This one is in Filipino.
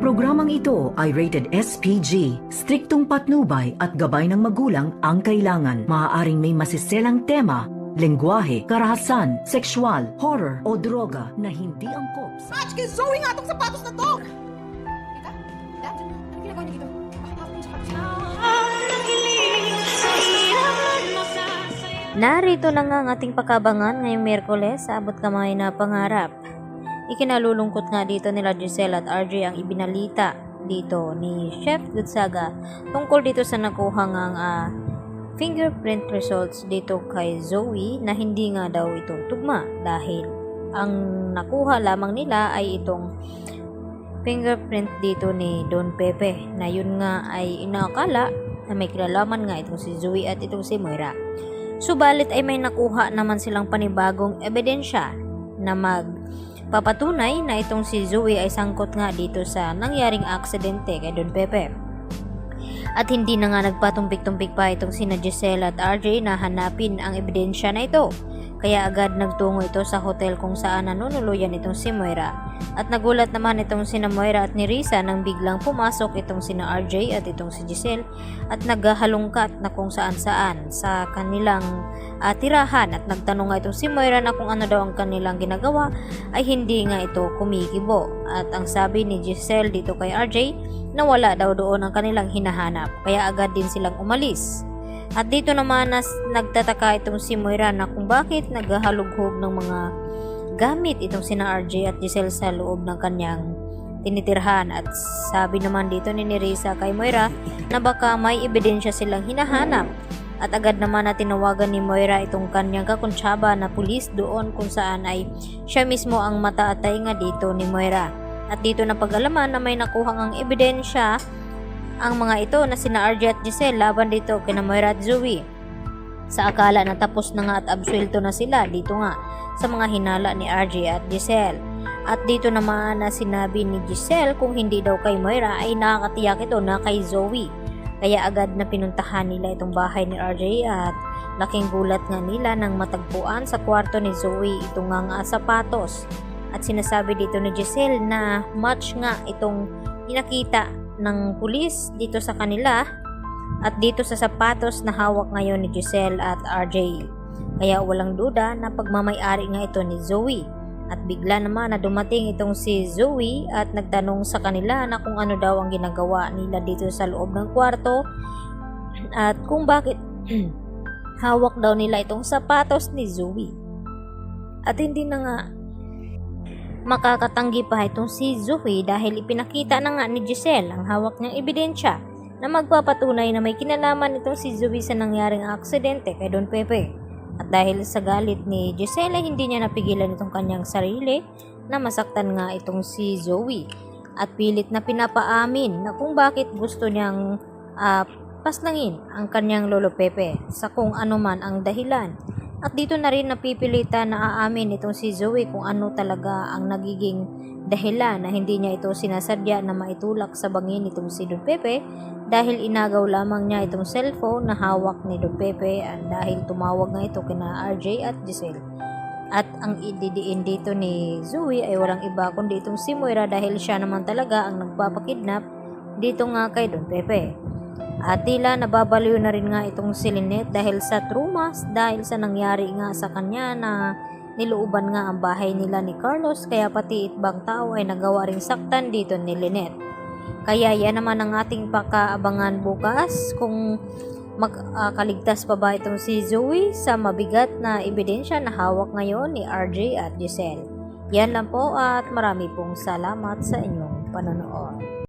programang ito ay rated SPG. Striktong patnubay at gabay ng magulang ang kailangan. Maaaring may masiselang tema, lengguwahe, karahasan, sexual, horror o droga na hindi angkop sa... Match kay Zoe nga itong sapatos na to! Tita? Dad? Ano ginagawa niya dito? Bakit ako yung sapatos na? Narito na nga ang ating pakabangan ngayong Miyerkules sa abot kamay na pangarap. Ikinalulungkot nga dito nila Giselle at RJ ang ibinalita dito ni Chef Gonzaga tungkol dito sa nakuha ngang fingerprint results dito kay Zoe na hindi nga daw ito tugma dahil ang nakuha lamang nila ay itong fingerprint dito ni Don Pepe na yun nga ay inakala na may kilalaman nga itong si Zoe at itong si Moira. Subalit ay may nakuha naman silang panibagong ebidensya na magpapatunay na itong si Zoe ay sangkot nga dito sa nangyaring aksidente kay Don Pepe. At hindi na nga nagpatumpik-tumpik pa itong sina Giselle at RJ na hanapin ang ebidensya na ito. Kaya agad nagtungo ito sa hotel kung saan nanunuluyan itong si Moira. At nagulat naman itong sina Moira at ni Risa nang biglang pumasok itong sina RJ at itong si Giselle at naghahalungkat na kung saan-saan sa kanilang tirahan at nagtanong nga itong si Moira na kung ano daw ang kanilang ginagawa ay hindi nga ito kumikibo. At ang sabi ni Giselle dito kay RJ na wala daw doon ang kanilang hinahanap kaya agad din silang umalis. At dito naman nagtataka itong si Moira na kung bakit naghahalughog ng mga gamit itong sina RJ at Giselle sa loob ng kanyang tinitirhan. At sabi naman dito ni Risa kay Moira na baka may ebidensya silang hinahanap. At agad naman na tinawagan ni Moira itong kanyang kakuntsaba na pulis doon kung saan ay siya mismo ang mata at tainga dito ni Moira. At dito na pag-alaman na may nakuha ngang ebidensya ang mga ito na sina RJ at Giselle laban dito kina Moira at Zoe. Sa akala na tapos na nga at absuelto na sila dito nga sa mga hinala ni RJ at Giselle. At dito naman na sinabi ni Giselle kung hindi daw kay Moira ay nakakatiyak ito na kay Zoe. Kaya agad na pinuntahan nila itong bahay ni RJ at laking gulat nga nila nang matagpuan sa kwarto ni Zoe itong nga sapatos. At sinasabi dito ni Giselle na match nga itong pinakita ng pulis dito sa kanila at dito sa sapatos na hawak ngayon ni Giselle at RJ. Kaya walang duda na pagmamay-ari nga ito ni Zoe. At bigla naman na dumating itong si Zoe at nagtanong sa kanila na kung ano daw ang ginagawa nila dito sa loob ng kwarto at kung bakit hawak daw nila itong sapatos ni Zoe. At hindi na nga makakatanggi pa itong si Zoe dahil ipinakita na nga ni Giselle ang hawak niyang ebidensya na magpapatunay na may kinalaman itong si Zoe sa nangyaring aksidente kay Don Pepe. At dahil sa galit ni Giselle ay hindi niya napigilan itong kanyang sarili na masaktan nga itong si Zoe at pilit na pinapaamin na kung bakit gusto niyang paslangin ang kanyang lolo Pepe sa kung ano man ang dahilan. At dito na rin napipilitan na aamin itong si Zoe kung ano talaga ang nagiging dahilan na hindi niya ito sinasadya na maitulak sa bangin itong si Don Pepe dahil inagaw lamang niya itong cellphone na hawak ni Don Pepe at dahil tumawag nga ito kina RJ at Giselle. At ang ididiin dito ni Zoe ay walang iba kundi itong si Moira dahil siya naman talaga ang nagpapakidnap dito nga kay Don Pepe. At tila nababaliw na rin nga itong si Lynette dahil sa trumas, dahil sa nangyari nga sa kanya na nilooban nga ang bahay nila ni Carlos kaya pati ibang tao ay nagawa ring saktan dito ni Lynette. Kaya yan naman ang ating pakaabangan bukas kung magkaligtas pa ba itong si Zoe sa mabigat na ebidensya na hawak ngayon ni RJ at Giselle. Yan lang po at marami pong salamat sa inyong panonood.